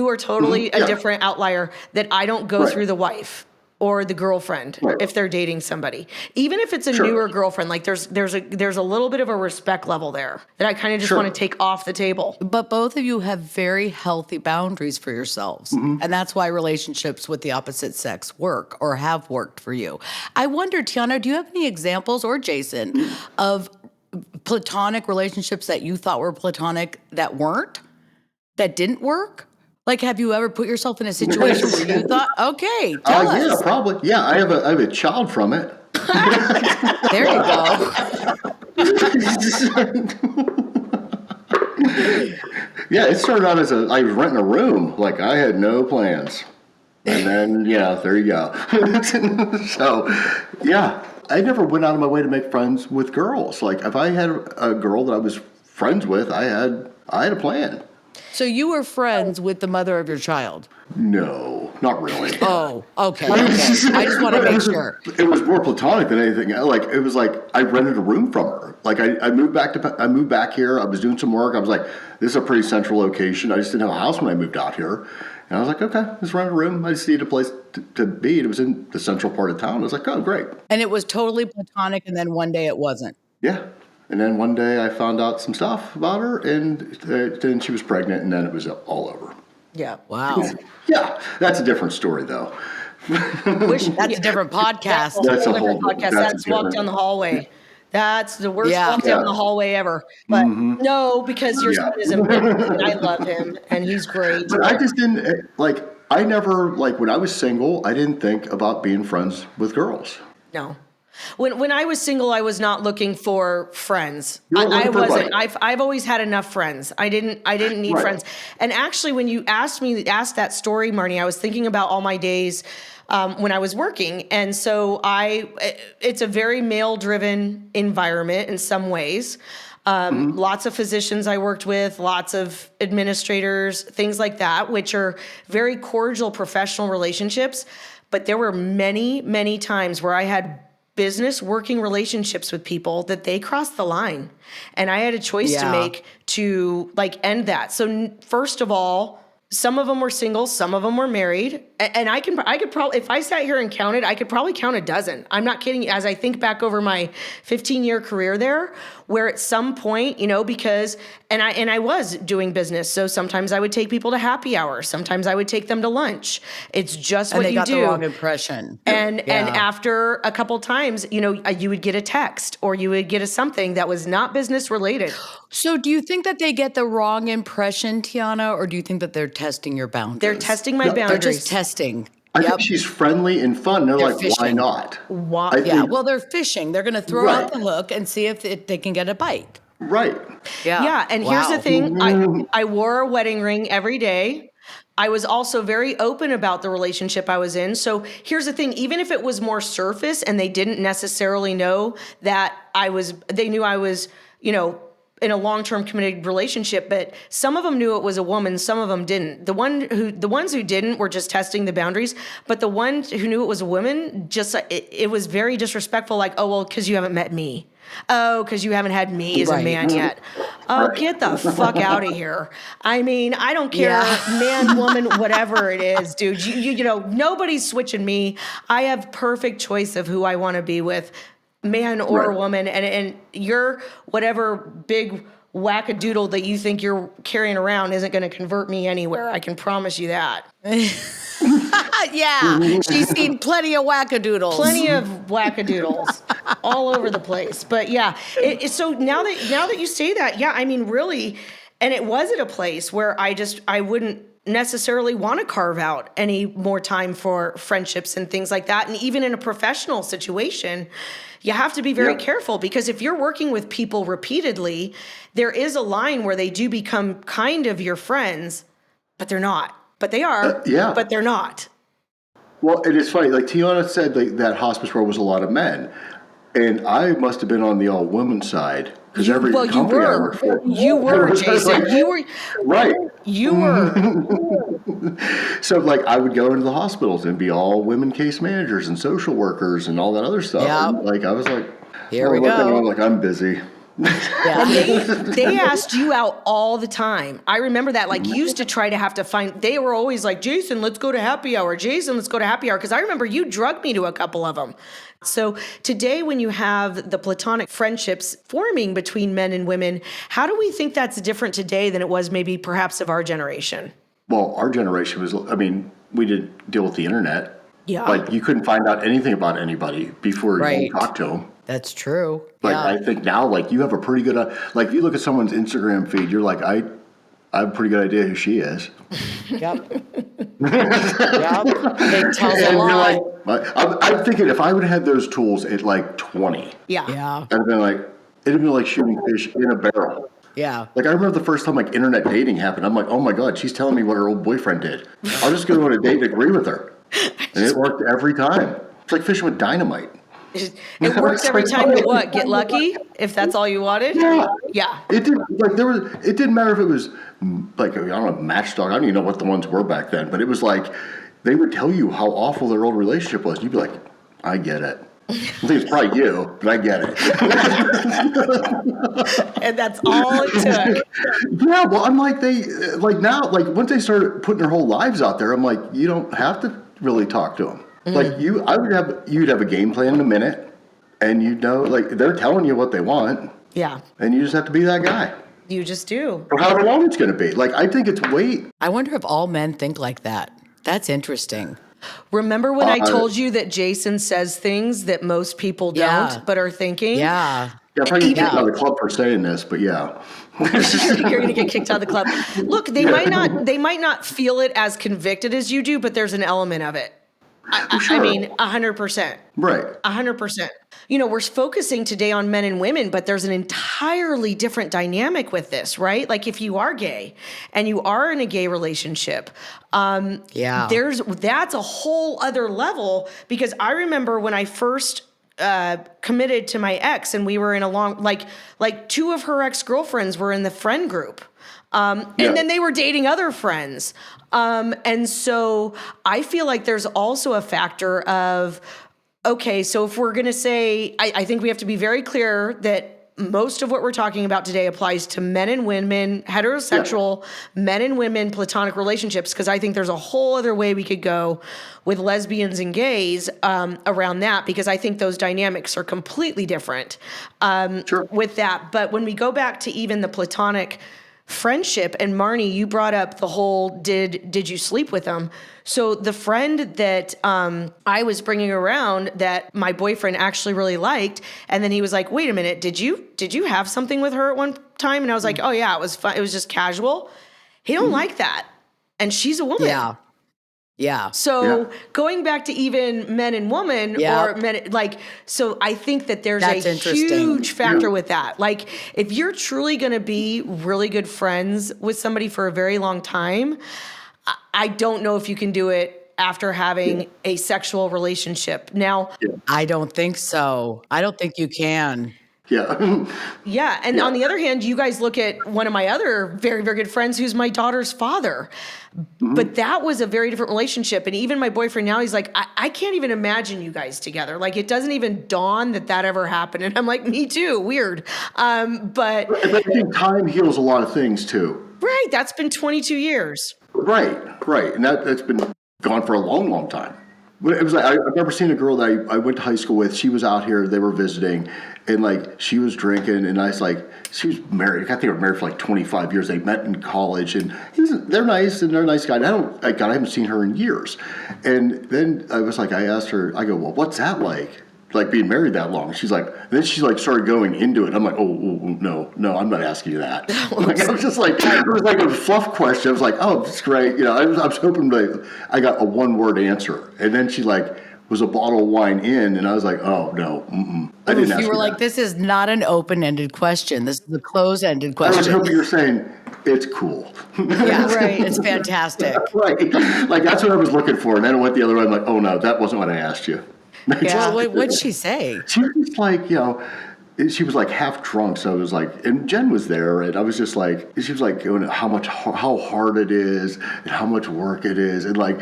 are totally a different outlier, that I don't go through the wife or the girlfriend if they're dating somebody. Even if it's a newer girlfriend, like there's a little bit of a respect level there that I kind of just want to take off the table. But both of you have very healthy boundaries for yourselves. And that's why relationships with the opposite sex work or have worked for you. I wonder, Tiana, do you have any examples, or Jason, of platonic relationships that you thought were platonic that weren't, that didn't work? Like, have you ever put yourself in a situation where you thought, okay, tell us. Yeah, probably. Yeah, I have a child from it. There you go. Yeah, it started out as I was renting a room. Like, I had no plans. And then, there you go. So, yeah, I never went out of my way to make friends with girls. Like, if I had a girl that I was friends with, I had a plan. So you were friends with the mother of your child? No, not really. Oh, okay. I just want to make sure. It was more platonic than anything. Like, it was like I rented a room from her. Like, I moved back here. I was doing some work. I was like, this is a pretty central location. I just didn't have a house when I moved out here. And I was like, okay, let's rent a room. I just needed a place to be. It was in the central part of town. I was like, oh, great. And it was totally platonic, and then one day it wasn't. Yeah. And then one day I found out some stuff about her, and then she was pregnant, and then it was all over. Yeah. Wow. Yeah, that's a different story, though. That's a different podcast. That's a whole podcast. That's walk down the hallway. That's the worst walk down the hallway ever. But no, because your son is amazing, and I love him, and he's great. But I just didn't, I never, when I was single, I didn't think about being friends with girls. No. When I was single, I was not looking for friends. I wasn't. I've always had enough friends. I didn't need friends. And actually, when you asked that story, Marnie, I was thinking about all my days when I was working, and so it's a very male-driven environment in some ways. Lots of physicians I worked with, lots of administrators, things like that, which are very cordial professional relationships. But there were many, many times where I had business working relationships with people that they crossed the line, and I had a choice to make to end that. So first of all, some of them were single, some of them were married, and I could probably, if I sat here and counted, I could probably count a dozen. I'm not kidding. As I think back over my 15-year career there, where at some point, because I was doing business, so sometimes I would take people to happy hour, sometimes I would take them to lunch. It's just what you do. And they got the wrong impression. And after a couple times, you would get a text or you would get a something that was not business related. So do you think that they get the wrong impression, Tiana, or do you think that they're testing your boundaries? They're testing my boundaries. They're just testing. I think she's friendly and fun. They're like, fishing. Why not? Well, they're fishing. They're going to throw out the hook and see if they can get a bite. Right. Yeah. And here's the thing. I wore a wedding ring every day. I was also very open about the relationship I was in. So here's the thing. Even if it was more surface and they didn't necessarily know that they knew I was, in a long-term committed relationship, but some of them knew it was a woman, some of them didn't. The ones who didn't were just testing the boundaries, but the ones who knew it was a woman, it was very disrespectful, like, oh, well, because you haven't met me. Oh, because you haven't had me as a man yet. Oh, get the fuck out of here. I mean, I don't care, man, woman, whatever it is, dude. You know, nobody's switching me. I have perfect choice of who I want to be with, man or woman, and your whatever big wackadoodle that you think you're carrying around isn't going to convert me anywhere. I can promise you that. Yeah, she's seen plenty of wackadoodles. Plenty of wackadoodles all over the place. But yeah, so now that you say that, yeah, I mean, really, and it was at a place where I wouldn't necessarily want to carve out any more time for friendships and things like that. And even in a professional situation, you have to be very careful, because if you're working with people repeatedly, there is a line where they do become kind of your friends, but they're not. But they are, but they're not. Well, it is funny. Like Tiana said, that hospice world was a lot of men. And I must have been on the all-women side Because every company I worked for. You were, Jason. You were. Right. You were. So like I would go into the hospitals and be all women case managers and social workers and all that other stuff. Yeah. And like I was like, Here we go. I'm like, I'm busy. Yeah. They asked you out all the time. I remember that. Like, you used to try to have to find, they were always like, Jason, let's go to happy hour. Jason, let's go to happy hour. Because I remember you drugged me to a couple of them. So today, when you have the platonic friendships forming between men and women, how do we think that's different today than it was maybe perhaps of our generation? Well, our generation was, I mean, we didn't deal with the internet. Yeah. Like you couldn't find out anything about anybody before you Right. talked to them. That's true. Like Yeah. I think now, like you have a pretty good, like if you look at someone's Instagram feed, you're like, I have a pretty good idea who she is. Yep. Yep. It tells a And you're lot. like, I'm thinking if I would have had those tools at like 20, Yeah. Yeah. it'd have been like shooting fish in a barrel. Yeah. Like I remember the first time like internet dating happened. I'm like, oh my God, she's telling me what her old boyfriend did. I'll just go on a date and agree with her. And it worked every time. It's like fishing with dynamite. It works every time to what? Get lucky? If that's all you wanted? Yeah. Yeah. It didn't it didn't matter if it was like, I don't know, Matchstock. I don't even know what the ones were back then, but it was like they would tell you how awful their old relationship was. You'd be like, I get it. I think it's probably you, but I get it. And that's all it took. Yeah, well, I'm like now, like once they started putting their whole lives out there, I'm like, you don't have to really talk to them. Like you'd have a game plan in a minute, and you'd know, like they're telling you what they want, Yeah. and you just have to be that guy. You just do. For however long it's going to be. Like I think it's weight. I wonder if all men think like that. That's interesting. Remember when I told you that Jason says things that most people don't, Yeah. but are thinking? Yeah. Yeah, probably get kicked out of the club for saying this, but yeah. You're going to get kicked out of the club. Look, they might not feel it as convicted as you do, but there's an element of it. I mean, 100%. Right. 100%. You know, we're focusing today on men and women, but there's an entirely different dynamic with this, right? Like if you are gay and you are in a gay relationship, that's a whole other level. Because I remember when I first committed to my ex, and we were in a long, like two of her ex-girlfriends were in the friend group. And then they were dating other friends. And so I feel like there's also a factor of, okay, so if we're going to say, I think we have to be very clear that most of what we're talking about today applies to men and women, heterosexual men and women, platonic relationships, because I think there's a whole other way we could go with lesbians and gays around that, because I think those dynamics are completely different with that. But when we go back to even the platonic friendship, and Marnie, you brought up the whole did you sleep with them? So the friend that I was bringing around that my boyfriend actually really liked, and then he was like, wait a minute, did you have something with her at one time? And I was like, oh yeah, it was fun. It was just casual. He don't like that. And she's a woman. Yeah. Yeah. So going back to even men and women or men, like, so I think that there's a huge factor with that. Like if you're truly going to be really good friends with somebody for a very long time, I don't know if you can do it after having a sexual relationship. Now, I don't think so. I don't think you can. Yeah. Yeah. And on the other hand, you guys look at one of my other very, very good friends who's my daughter's father. But that was a very different relationship. And even my boyfriend now, he's like, I can't even imagine you guys together. Like, it doesn't even dawn that ever happened. And I'm like, me too. Weird. But I think time heals a lot of things too. Right. That's been 22 years. Right. And that's been gone for a long, long time. But it was like, I remember seeing a girl that I went to high school with. She was out here. They were visiting. And like she was drinking, and I was like, she was married. I think they were married for like 25 years. They met in college, and they're nice, and they're a nice guy. And I haven't seen her in years. And then I was like, I asked her, I go, well, what's that like being married that long? She's like, and then she like started going into it. I'm like, oh no, I'm not asking you that. Like, I was just like, it was like a fluff question. I was like, oh, it's great. You know, I was hoping that I got a one-word answer, and then she like was a bottle of wine in, and I was like, oh no, I didn't ask you were like, this is not an open-ended question. This is a closed-ended question. I was hoping you were saying it's cool. Yeah, right. It's fantastic. Right. Like that's what I was looking for, and then I went the other way. I'm like, oh no, that wasn't what I asked you. Well, what'd she say? She was just like, you know, she was like half drunk. So I was like, and Jen was there, and I was just like, she was like, going, how hard it is and how much work it is. And like,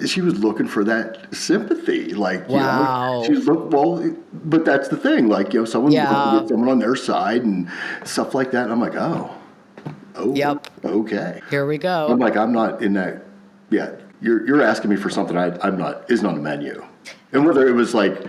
she was looking for that sympathy. Like, Wow. she was well, but that's the thing. Like, someone looking at someone on their side and stuff like that. And I'm like, oh, Yep. okay. Here we go. I'm like, I'm not in that. Yeah, you're asking me for something I'm not, isn't on the menu. And whether it was like,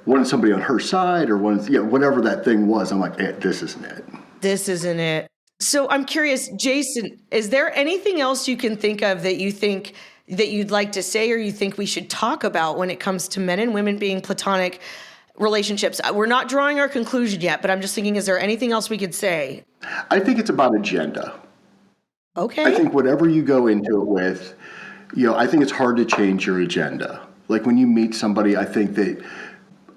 wanting somebody on her side or whatever that thing was, I'm like, this isn't it. This isn't it. So I'm curious, Jason, is there anything else you can think of that you think that you'd like to say or you think we should talk about when it comes to men and women being platonic relationships? We're not drawing our conclusion yet, but I'm just thinking, is there anything else we could say? I think it's about agenda. Okay. I think whatever you go into it with, I think it's hard to change your agenda. Like when you meet somebody, I think that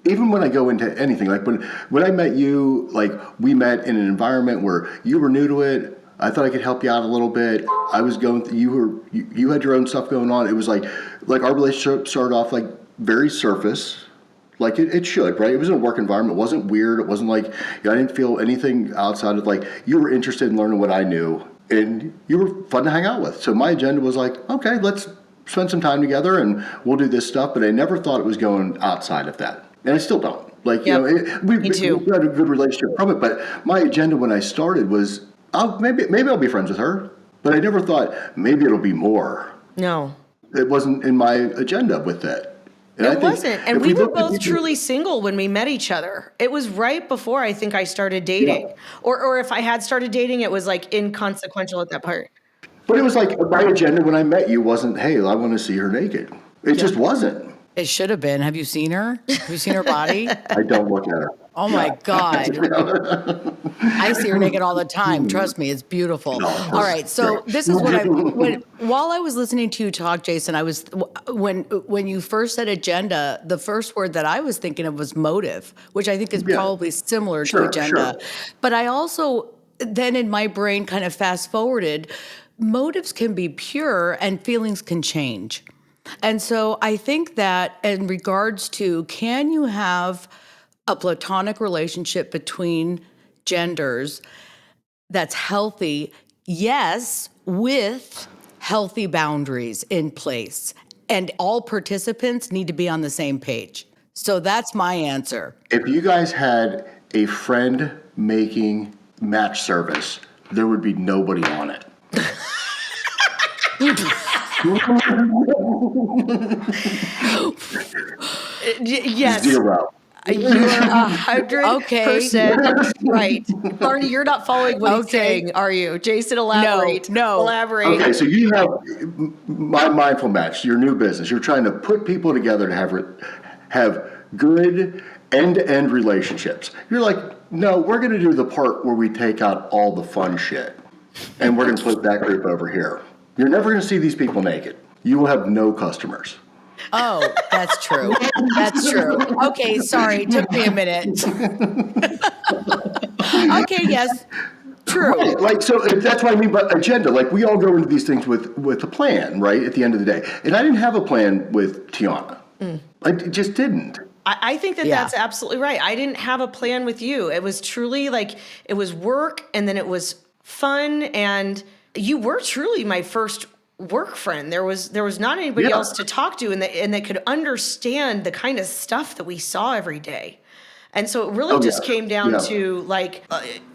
even when I go into anything, like when I met you, like we met in an environment where you were new to it. I thought I could help you out a little bit. I was going through, you had your own stuff going on. It was like our relationship started off like very surface, like it should, right? It was in a work environment. It wasn't weird. It wasn't like, I didn't feel anything outside of like, you were interested in learning what I knew and you were fun to hang out with. So my agenda was like, okay, let's spend some time together and we'll do this stuff. But I never thought it was going outside of that. And I still don't. Like, Yep. We Me too. had a good relationship from it. But my agenda when I started was, maybe I'll be friends with her. But I never thought maybe it'll be more. No. It wasn't in my agenda with that. And It wasn't. And we were both people, truly single when we met each other. It was right before I think I started dating. Yeah. Or if I had started dating, it was like inconsequential at that part. But it was like my agenda when I met you wasn't, hey, I want to see her naked. It just wasn't. It should have been. Have you seen her? Have you seen her body? I don't look at her. Oh my God. I see her naked all the time. Trust me, it's beautiful. All right. So this is while I was listening to you talk, Jason, when you first said agenda, the first word that I was thinking of was motive, which I think is probably similar to agenda. Sure. But I also then in my brain kind of fast forwarded, motives can be pure and feelings can change. And so I think that in regards to, can you have a platonic relationship between genders that's healthy? Yes, with healthy boundaries in place. And all participants need to be on the same page. So that's my answer. If you guys had a friend making match service, there would be nobody on it. Yes. 0. You're 100% right. Marnie, you're not following what he's saying, are you? Jason, elaborate. No. Elaborate. Okay, so you have my mindful match, your new business. You're trying to put people together to have good end-to-end relationships. You're like, no, we're going to do the part where we take out all the fun shit, and we're going to put that group over here. You're never going to see these people naked. You will have no customers. Oh, that's true. That's true. Okay, sorry. Took me a minute. Okay, yes. True. Right. Like, so that's what I mean by agenda. Like, we all go into these things with a plan, right, at the end of the day. And I didn't have a plan with Tiana. I just didn't. I think that's absolutely right. I didn't have a plan with you. It was truly like, it was work and then it was fun. And you were truly my first work friend. There was not anybody else to talk to and that could understand the kind of stuff that we saw every day. And so it really just came down to like,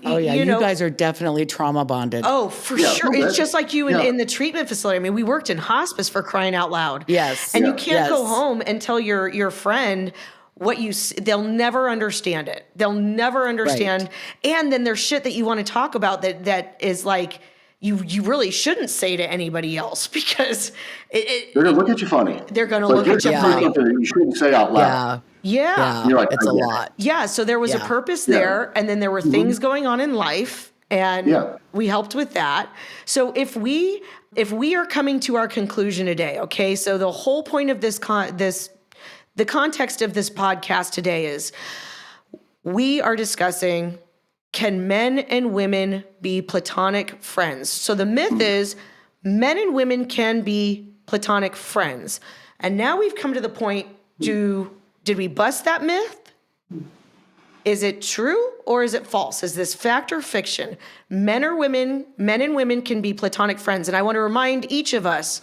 you guys are definitely trauma bonded. Oh, for sure. It's just like you in the treatment facility. I mean, we worked in hospice, for crying out loud. Yes. And you can't go home and tell your friend what they'll never understand it. They'll never understand. Right. And then there's shit that you want to talk about that is like, you really shouldn't say to anybody else because they're going to look at you funny. They're going to look at you funny. Something that you shouldn't say out loud. Yeah. You're like, it's a lot. Yeah. So there was a purpose there, and then there were things going on in life, and we helped with that. So if we are coming to our conclusion today, okay, so the whole point of the context of this podcast today is we are discussing, can men and women be platonic friends? So the myth is men and women can be platonic friends. And now we've come to the point, did we bust that myth? Is it true or is it false? Is this fact or fiction? Men and women can be platonic friends. And I want to remind each of us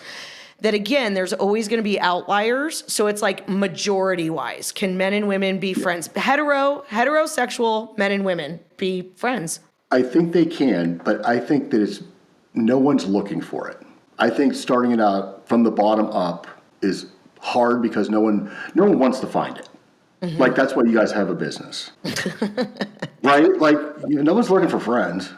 that, again, there's always going to be outliers. So it's like majority wise. Can men and women be friends? Heterosexual men and women be friends? I think they can, but I think that no one's looking for it. I think starting it out from the bottom up is hard because no one wants to find it. Mm-hmm. Like, that's why you guys have a business. Right? Like, no one's looking for friends.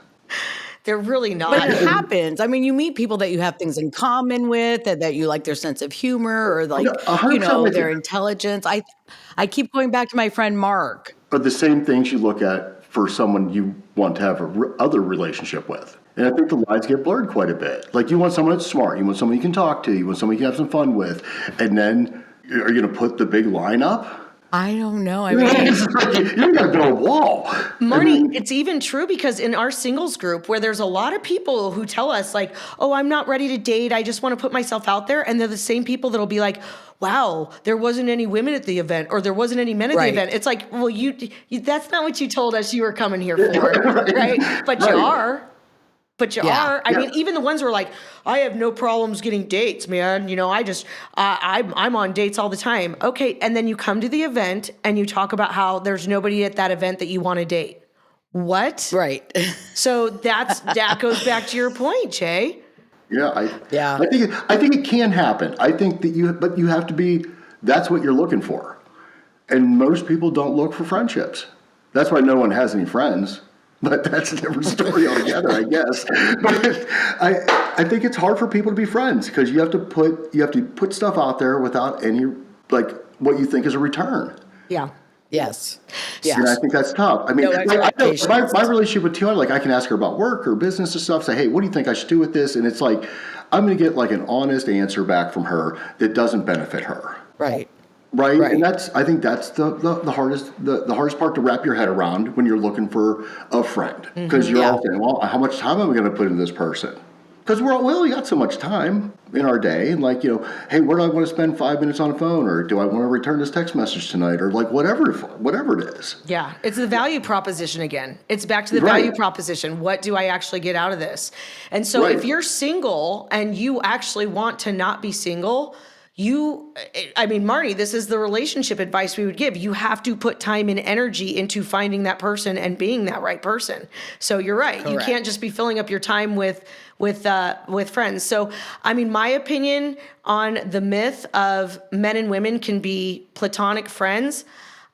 They're really not. But it happens. I mean, you meet people that you have things in common with, that you like their sense of humor or like, their intelligence. I keep going back to my friend Mark. But the same things you look at for someone you want to have other relationship with. And I think the lines get blurred quite a bit. Like, you want someone that's smart. You want someone you can talk to. You want someone you can have some fun with. And then, are you going to put the big line up? I don't know. I mean, you're going to build a wall. Marnie, it's even true because in our singles group where there's a lot of people who tell us like, oh, I'm not ready to date. I just want to put myself out there. And they're the same people that'll be like, wow, there wasn't any women at the event or there wasn't any men at the event. It's like, well, you that's not what you told us you were coming here for, right? But you are. But you are. I mean, even the ones who are like, I have no problems getting dates, man. I'm on dates all the time. Okay, and then you come to the event and you talk about how there's nobody at that event that you want to date. What? Right. So that goes back to your point, Jay. Yeah, I think it can happen. I think that but you have to be. That's what you're looking for, and most people don't look for friendships. That's why no one has any friends. But that's a different story altogether, I guess. But I think it's hard for people to be friends because you have to put stuff out there without any what you think is a return. Yeah. Yes. And I think that's tough. I mean, my relationship with Tiana, I can ask her about work or business and stuff. Say, hey, what do you think I should do with this? And it's like I'm going to get an honest answer back from her that doesn't benefit her. Right. Right. And I think that's the hardest part to wrap your head around when you're looking for a friend. Because you're all saying, well, how much time am I going to put into this person? Because we only got so much time in our day. And hey, where do I want to spend 5 minutes on the phone? Or do I want to return this text message tonight? Or whatever it is. Yeah. It's the value proposition again. It's back to the value proposition. What do I actually get out of this? And so if you're single and you actually want to not be single, Marnie, this is the relationship advice we would give. You have to put time and energy into finding that person and being that right person. So you're right. Correct. You can't just be filling up your time with friends. So, my opinion on the myth of men and women can be platonic friends,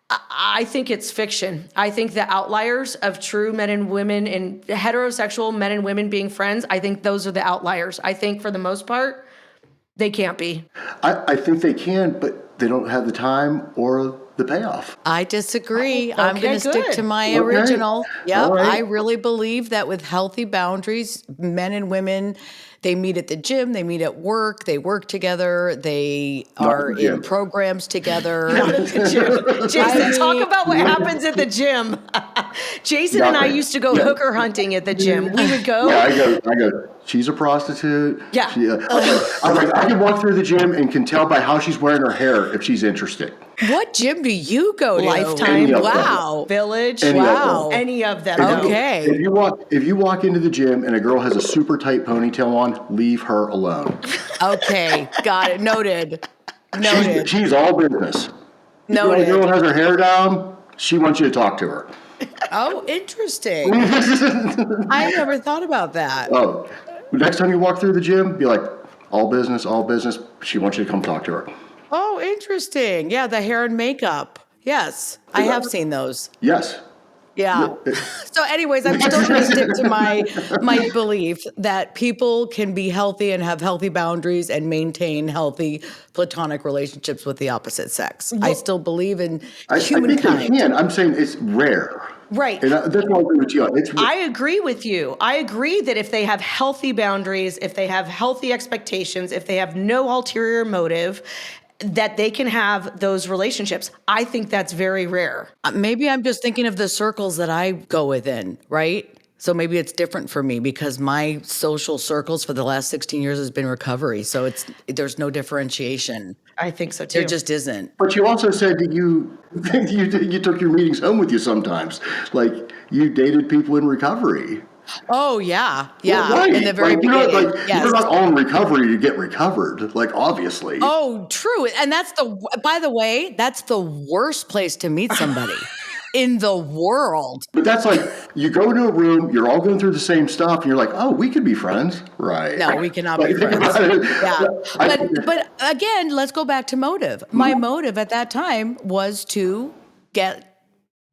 I think it's fiction. I think the outliers of true men and women and heterosexual men and women being friends, I think those are the outliers. I think for the most part, they can't be. I think they can, but they don't have the time or the payoff. I disagree. I'm going to stick to my original. Yep. Right. I really believe that with healthy boundaries, men and women, they meet at the gym, they meet at work, they work together, they are in programs together. Not at the gym. Jason, talk about what happens at the gym. Jason and I used to go hooker hunting at the gym. We would go. Yeah, I go. She's a prostitute. Yeah. I can walk through the gym and can tell by how she's wearing her hair if she's interested. What gym do you go to? Lifetime. Wow. Village. Any of them. Okay. If you walk into the gym and a girl has a super tight ponytail on, leave her alone. Okay. Got it. Noted. She's all business. Noted. If a girl has her hair down, she wants you to talk to her. Oh, interesting. I never thought about that. Oh, next time you walk through the gym, be like, all business, all business. She wants you to come talk to her. Oh, interesting. Yeah, the hair and makeup. Yes, I have seen those. Yes. Yeah. So anyways, I'm still going to stick to my belief that people can be healthy and have healthy boundaries and maintain healthy platonic relationships with the opposite sex. I still believe in humankind. I think they can. I'm saying it's rare. Right. And that's why I agree with you. I agree with you. I agree that if they have healthy boundaries, if they have healthy expectations, if they have no ulterior motive, that they can have those relationships. I think that's very rare. Maybe I'm just thinking of the circles that I go within, right? So maybe it's different for me because my social circles for the last 16 years has been recovery. So there's no differentiation. I think so too. There just isn't. But you also said that you took your meetings home with you sometimes. Like you dated people in recovery. Oh yeah, yeah. Well, right. In the very like, you're beginning, not, like, yes. You're not all in recovery to get recovered. Like obviously. Oh, true. And by the way, that's the worst place to meet somebody in the world. But that's like you go into a room, you're all going through the same stuff, and you're like, oh, we could be friends, right? No, we cannot be friends. Yeah. But again, let's go back to motive. My motive at that time was to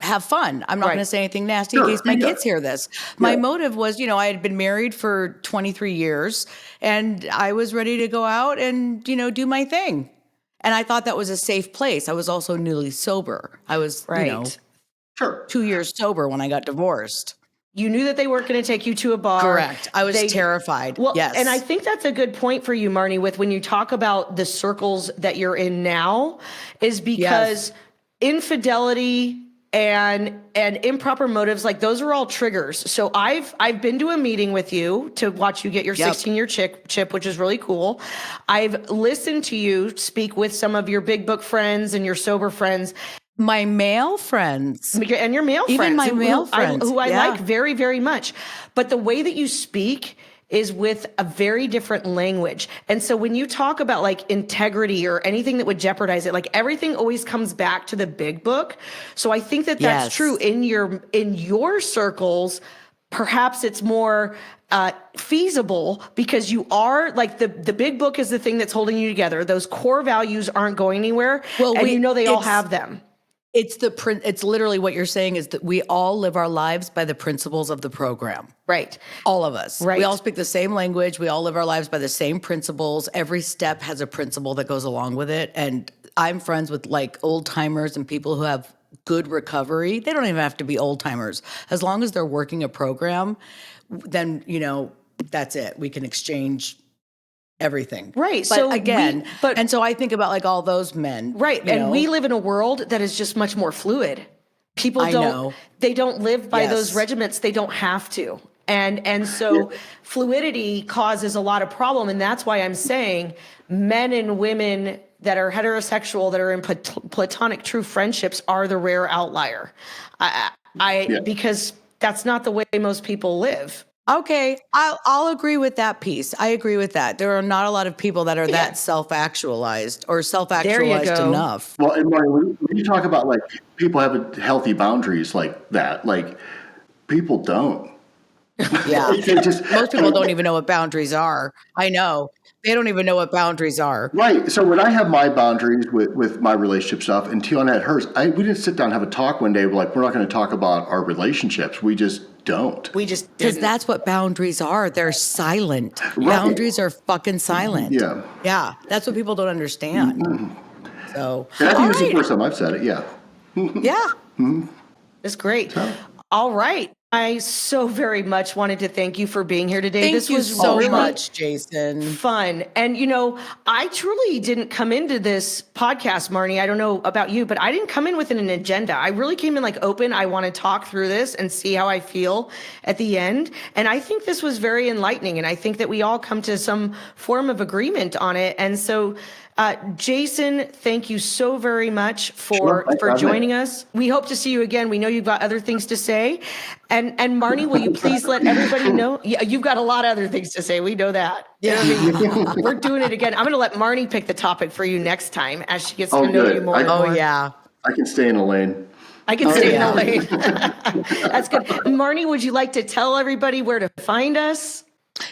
have fun. I'm not going to say anything nasty in case my kids hear this. My motive was, I had been married for 23 years and I was ready to go out and, do my thing. And I thought that was a safe place. I was also newly sober. I was, 2 years sober when I got divorced. You knew that they weren't going to take you to a bar. Correct. I was terrified. Well, yes. And I think that's a good point for you, Marnie, with when you talk about the circles that you're in now, is because infidelity and improper motives, like those are all triggers. So I've been to a meeting with you to watch you get your 16-year chip, which is really cool. I've listened to you speak with some of your big book friends and your sober friends. My male friends. And your male friends. Even my male friends. Who I like very, very much. But the way that you speak is with a very different language. And so when you talk about like integrity or anything that would jeopardize it, like everything always comes back to the big book. So I think that that's true in your circles. Perhaps it's more feasible because you are like the big book is the thing that's holding you together. Those core values aren't going anywhere. Well, and they all have them. It's literally what you're saying is that we all live our lives by the principles of the program. Right. All of us. Right. We all speak the same language. We all live our lives by the same principles. Every step has a principle that goes along with it. And I'm friends with like old timers and people who have good recovery. They don't even have to be old timers. As long as they're working a program, then, that's it. We can exchange everything. Right. But so again, and so I think about like all those men. Right. And we live in a world that is just much more fluid. People they don't live by those regiments. They don't have to. And so fluidity causes a lot of problem. And that's why I'm saying men and women that are heterosexual, that are in platonic true friendships are the rare outlier. Because that's not the way most people live. Okay, I'll agree with that piece. I agree with that. There are not a lot of people that are that self-actualized or self-actualized enough. Well, and Marnie, when you talk about like people having healthy boundaries like that, like people don't. Yeah, most people don't even know what boundaries are. I know. They don't even know what boundaries are. Right. So when I have my boundaries with my relationship stuff and Tiana had hers, we didn't sit down and have a talk one day. We're like, we're not going to talk about our relationships. We just don't. Because that's what boundaries are. They're silent. Right. Boundaries are fucking silent. Yeah. Yeah. That's what people don't understand. Mm-hmm. So. And I think it's the first time I've said it. Yeah. Yeah. Mm-hmm. That's great. So. All right. I so very much wanted to thank you for being here today. This was so much, Jason. Fun. And, I truly didn't come into this podcast, Marnie. I don't know about you, but I didn't come in with an agenda. I really came in like open. I want to talk through this and see how I feel at the end. And I think this was very enlightening. And I think that we all come to some form of agreement on it. And so, Jason, thank you so very much for joining us. We hope to see you again. We know you've got other things to say. And Marnie, will you please let everybody know? Yeah, you've got a lot of other things to say. We know that. Yeah. We're doing it again. I'm going to let Marnie pick the topic for you next time as she gets to know you more and more. Oh, yeah. I can stay in a lane. I can stay in a lane. That's good. Marnie, would you like to tell everybody where to find us?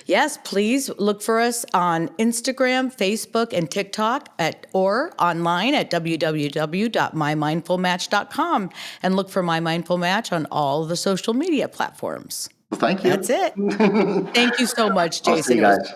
Yes, please look for us on Instagram, Facebook, and TikTok or online at www.mymindfulmatch.com and look for My Mindful Match on all the social media platforms. Well, thank you. That's it. Thank you so much, Jason. I'll see you guys.